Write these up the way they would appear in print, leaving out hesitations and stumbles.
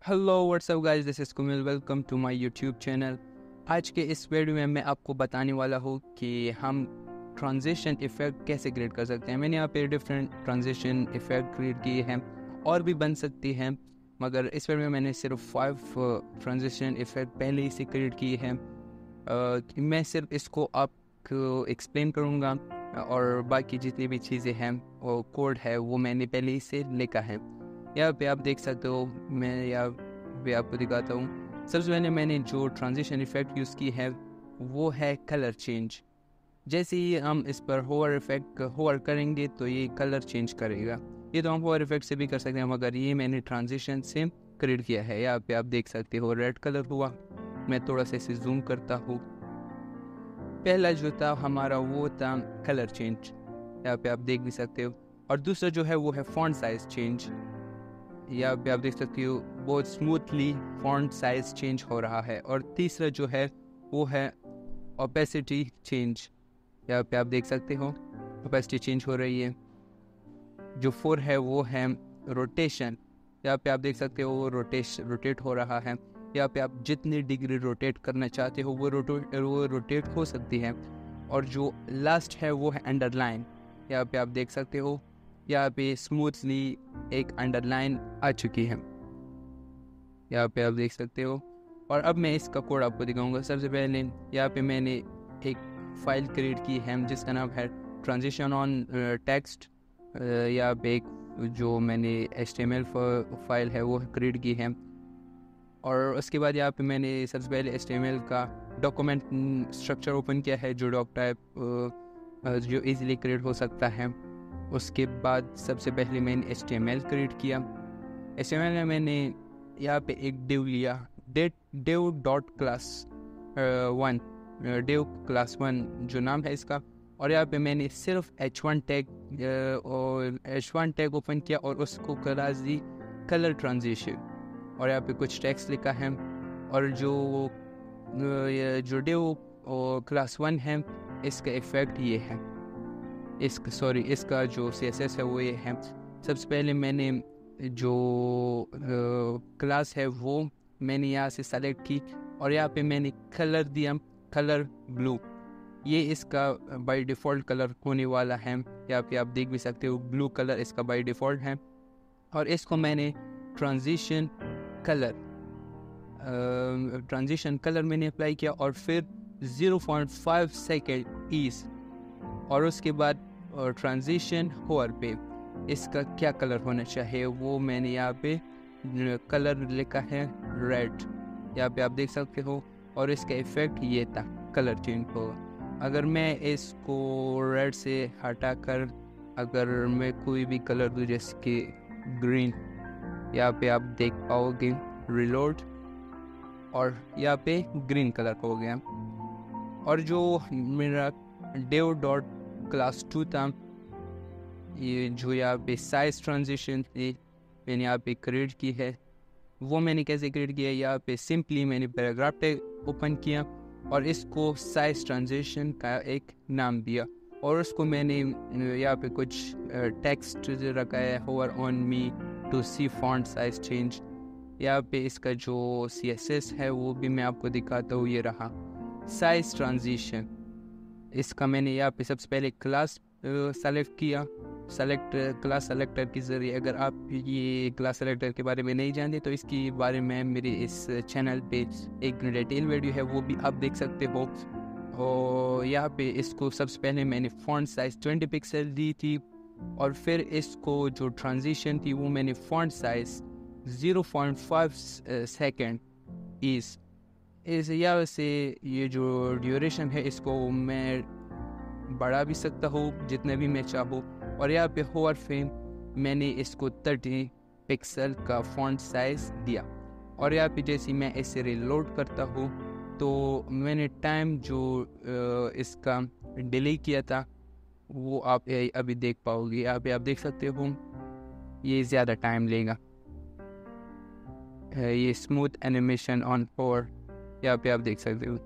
Hello what's up guys, this is Kumil. Welcome to my YouTube channel. आज के इस video में मैं आपको बताने वाला हूँ कि हम ट्रांजिशन इफ़ेक्ट कैसे क्रिएट कर सकते हैं। मैंने यहाँ पे डिफरेंट ट्रांजिशन इफ़ेक्ट क्रिएट किए हैं, और भी बन सकती हैं, मगर इस वीडियो में मैंने सिर्फ 5 ट्रांजिशन इफ़ेक्ट पहले ही से क्रिएट किए हैं। मैं सिर्फ इसको आपको एक्सप्लेन करूँगा, और बाकी जितनी भी चीज़ें हैं वो कोड है वो मैंने पहले ही से लिखा है। यहाँ पे आप देख सकते हो, मैं यहाँ पे आपको दिखाता हूँ। सबसे पहले मैंने जो ट्रांजिशन इफेक्ट यूज़ की है वो है कलर चेंज। जैसे ही हम इस पर होवर करेंगे तो ये कलर चेंज करेगा। ये तो हम होवर इफेक्ट से भी कर सकते हैं, मगर ये मैंने ट्रांजिशन से क्रिएट किया है। यहाँ पे आप देख सकते हो रेड कलर हुआ। मैं थोड़ा सा इसे जूम करता हूँ। पहला जो था हमारा वो था कलर चेंज, यहाँ पे आप देख भी सकते हो। और दूसरा जो है वो है फॉन्ट साइज चेंज। यहाँ पे आप देख सकते हो बहुत स्मूथली फॉन्ट साइज चेंज हो रहा है। और तीसरा जो है वो है ओपेसिटी चेंज। यहाँ पे आप देख सकते हो ओपेसिटी चेंज हो रही है। जो 4 है वो है रोटेशन। यहाँ पे आप देख सकते हो वो रोटेट हो रहा है। यहाँ पे आप जितनी डिग्री रोटेट करना चाहते हो वो रोटेट हो सकती है। और जो लास्ट है वो है अंडरलाइन। यहाँ पे आप देख सकते हो यहाँ पे स्मूथली एक अंडरलाइन आ चुकी है। यहाँ पे आप देख सकते हो। और अब मैं इसका कोड आपको दिखाऊंगा। सबसे पहले यहाँ पे मैंने एक फाइल क्रिएट की है जिसका नाम है ट्रांजिशन ऑन टेक्स्ट। यहाँ पे एक जो मैंने HTML फाइल है वो क्रिएट की है। और उसके बाद यहाँ पे मैंने सबसे पहले HTML का डॉक्यूमेंट स्ट्रक्चर ओपन किया है, जो डॉक टाइप जो इजीली क्रिएट हो सकता है। उसके बाद सबसे पहले मैंने HTML क्रिएट किया। HTML में मैंने यहाँ पे एक डिव लिया, div dot class 1, div class 1 जो नाम है इसका। और यहाँ पे मैंने सिर्फ H1 टैग ओपन किया और उसको करा दी कलर ट्रांजिशन। और यहाँ पे कुछ टेक्स्ट लिखा है। और जो डिव क्लास 1 है इसका इफेक्ट ये है, इसका जो CSS है वो ये है। सबसे पहले मैंने जो क्लास है वो मैंने यहाँ से सेलेक्ट की, और यहाँ पे मैंने कलर दिया, कलर ब्लू। ये इसका बाय डिफ़ॉल्ट कलर होने वाला है। यहाँ पे आप देख भी सकते हो ब्लू कलर इसका बाय डिफ़ॉल्ट है। और इसको मैंने ट्रांजिशन कलर मैंने अप्लाई किया, और फिर 0.5 सेकेंड ईज। और उसके बाद ट्रांजिशन होवर पे इसका क्या कलर होना चाहिए वो मैंने यहाँ पे कलर लिखा है रेड। यहाँ पे आप देख सकते हो। और इसका इफेक्ट ये था, कलर चेंज होगा। अगर मैं इसको रेड से हटाकर अगर मैं कोई भी कलर दूँ जैसे कि ग्रीन, यहाँ पे आप देख पाओगे रिलोड, और यहाँ पे ग्रीन कलर हो गया। और जो मेरा डिव डॉट क्लास 2 था, ये जो यहाँ पे साइज ट्रांजिशन थी मैंने यहाँ पे क्रिएट की है। वो मैंने कैसे क्रिएट किया, यहाँ पे सिंपली मैंने पैराग्राफ टैग ओपन किया और इसको साइज ट्रांजिशन का एक नाम दिया। और उसको मैंने यहाँ पे कुछ टेक्स्ट रखा है, hover on me to see font size change. यहाँ पे इसका जो CSS है वो भी मैं आपको दिखाता हूँ। ये रहा साइज ट्रांजिशन। इसका मैंने यहाँ पे सबसे पहले क्लास सेलेक्ट किया, क्लास सेलेक्टर के ज़रिए। अगर आप ये क्लास सेलेक्टर के बारे में नहीं जानते तो इसके बारे में मेरे इस चैनल पे एक डिटेल वीडियो है, वो भी आप देख सकते हो। और यहाँ पे इसको सबसे पहले मैंने फॉन्ट साइज 20 पिक्सल दी थी, और फिर इसको जो ट्रांजिशन थी वो मैंने फॉन्ट साइज 0.5 सेकेंड इस यहाँ से ये जो ड्यूरेशन है इसको मैं बढ़ा भी सकता हूँ जितने भी मैं चाहूँ। और यहाँ पे होवर फ्रेम मैंने इसको 30 पिक्सल का फॉन्ट साइज दिया। और यहाँ पे जैसे मैं इसे रिलोड करता हूँ तो मैंने टाइम जो इसका डिले किया था वो आप अभी देख पाओगे। यहाँ पे आप देख सकते हो ये ज़्यादा टाइम लेगा। ये स्मूथ एनिमेशन ऑन होवर, यहाँ पे आप देख सकते हो।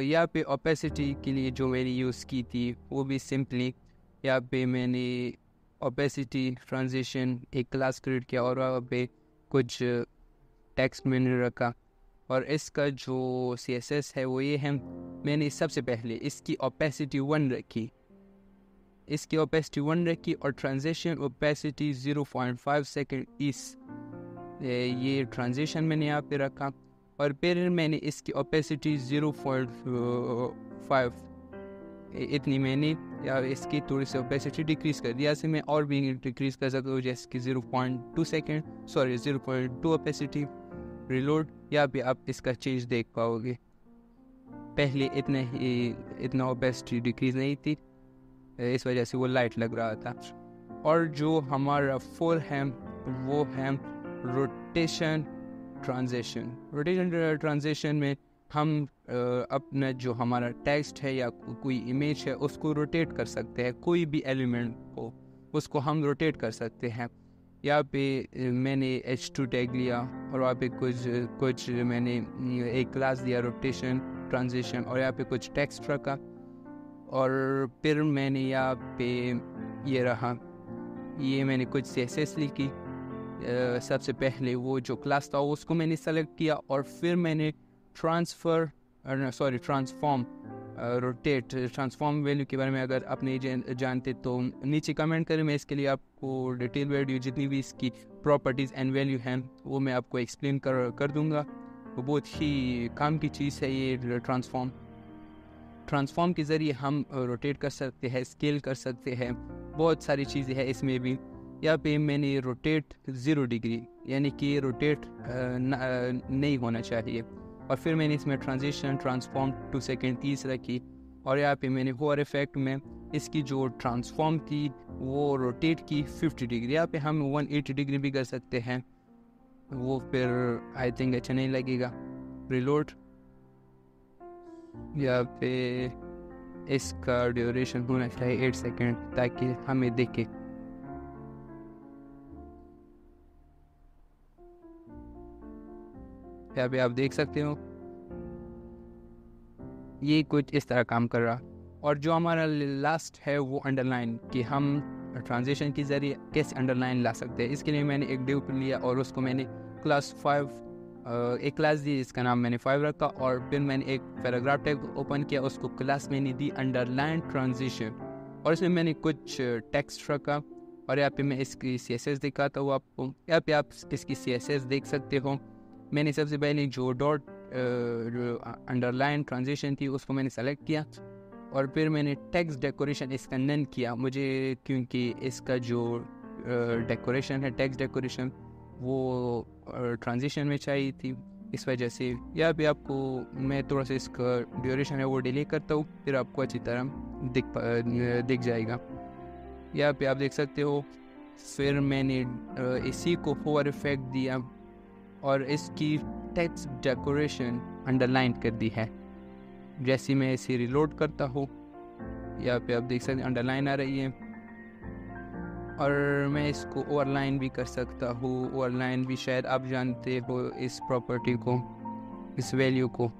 यहाँ पे ओपेसिटी के लिए जो मैंने यूज़ की थी वो भी सिंपली यहाँ पे मैंने ओपेसिटी ट्रांजिशन एक क्लास क्रिएट किया, और वहाँ पे कुछ टेक्स्ट मैंने रखा और इसका जो CSS है वो ये है। मैंने सबसे पहले इसकी ओपेसिटी 1 रखी और ट्रांजिशन ओपेसिटी 0.5 सेकेंड ये ट्रांजिशन मैंने यहाँ पे रखा और फिर मैंने इसकी ओपेसिटी 0.5 इतनी मैंने या इसकी थोड़ी सी ओपेसिटी डिक्रीज कर दिया। ऐसे मैं और भी डिक्रीज कर सकता हूँ, जैसे कि 0.2 ओपेसिटी। रिलोड, यहाँ पे आप इसका चेंज देख पाओगे। पहले इतना ओपेसिटी डिक्रीज नहीं थी, इस वजह से वो लाइट लग रहा था। और जो हमारा 4 है वो है रोटेशन ट्रांजिशन में हम अपना जो हमारा टेक्स्ट है या कोई इमेज है उसको रोटेट कर सकते हैं। कोई भी एलिमेंट को उसको हम रोटेट कर सकते हैं। यहाँ पे मैंने H2 टैग लिया और वहाँ पे कुछ मैंने एक क्लास दिया रोटेशन ट्रांजिशन और यहाँ पे कुछ टेक्स्ट रखा और फिर मैंने यहाँ पे ये मैंने कुछ CSS लिखी। सबसे पहले वो जो क्लास था उसको मैंने सेलेक्ट किया और फिर मैंने ट्रांसफॉर्म वैल्यू के बारे में अगर आप नहीं जानते तो नीचे कमेंट करें। मैं इसके लिए आपको डिटेल वीडियो जितनी भी इसकी प्रॉपर्टीज़ एंड वैल्यू हैं वो मैं आपको एक्सप्लेन कर दूंगा। वो बहुत ही काम की चीज़ है ये ट्रांसफॉर्म के ज़रिए हम रोटेट कर सकते हैं, स्केल कर सकते हैं, बहुत सारी चीज़ें हैं इसमें भी। यहाँ पे मैंने रोटेट 0 डिग्री यानी कि रोटेट नहीं होना चाहिए और फिर मैंने इसमें ट्रांजिशन ट्रांसफॉर्म 2 सेकेंड रखी और यहाँ पे मैंने होवर इफेक्ट में इसकी जो ट्रांसफॉर्म की वो रोटेट की 50 डिग्री। यहाँ पे हम 180 डिग्री भी कर सकते हैं, वो फिर आई थिंक अच्छा नहीं लगेगा। रिलोड, यहाँ पे इसका ड्यूरेशन होना चाहिए 8 सेकेंड ताकि हमें दिखे। यहाँ पे आप देख सकते हो ये कुछ इस तरह काम कर रहा। और जो हमारा लास्ट है वो अंडरलाइन, कि हम ट्रांजिशन के ज़रिए कैसे अंडरलाइन ला सकते हैं। इसके लिए मैंने एक डिव लिया और उसको मैंने क्लास 5 एक क्लास दी, इसका नाम मैंने 5 रखा और फिर मैंने एक पैराग्राफ टैग ओपन किया, उसको क्लास मैंने दी अंडरलाइन ट्रांजिशन और इसमें मैंने कुछ टेक्स्ट रखा और यहाँ पे मैं इसकी CSS दिखाता हूँ आपको। यहाँ पे आप इसकी CSS देख सकते हो। मैंने सबसे पहले जो डॉट अंडरलाइन ट्रांजिशन थी उसको मैंने सेलेक्ट किया और फिर मैंने टेक्स्ट डेकोरेशन इसका नन किया, मुझे क्योंकि इसका जो डेकोरेशन है टेक्स्ट डेकोरेशन वो ट्रांजिशन में चाहिए थी, इस वजह से। यहाँ पे आपको मैं थोड़ा सा इसका ड्यूरेशन है वो डिले करता हूँ, फिर आपको अच्छी तरह दिख जाएगा। यहाँ पे आप देख सकते हो। फिर मैंने इसी को होवर इफेक्ट दिया और इसकी टेक्स्ट डेकोरेशन अंडरलाइन कर दी है। जैसे मैं इसे रिलोड करता हूँ, यहाँ पे आप देख सकते हैं अंडरलाइन आ रही है और मैं इसको ओवरलाइन भी कर सकता हूँ। ओवरलाइन भी शायद आप जानते हो इस प्रॉपर्टी को, इस वैल्यू को,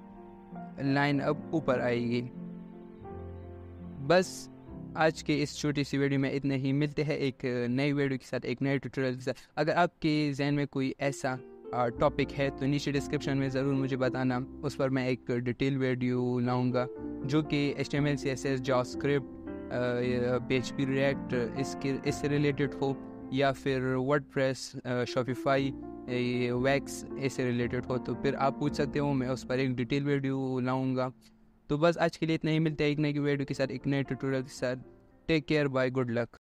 लाइन अब ऊपर आएगी। बस आज के इस छोटी सी वीडियो में इतने ही। मिलते हैं एक नई वीडियो के साथ, एक नए ट्यूटोरियल के साथ। अगर आपके जहन में कोई ऐसा टॉपिक है तो नीचे डिस्क्रिप्शन में ज़रूर मुझे बताना, उस पर मैं एक डिटेल वीडियो लाऊंगा जो कि HTML CSS JavaScript PHP react इससे रिलेटेड हो या फिर वर्डप्रेस शॉपिफाई वैक्स इससे रिलेटेड हो, तो फिर आप पूछ सकते हो, मैं उस पर एक डिटेल वीडियो लाऊंगा। तो बस आज के लिए इतना ही। मिलते हैं एक नई वीडियो के साथ, एक नए ट्यूटोरियल के साथ। Take care, bye, good luck.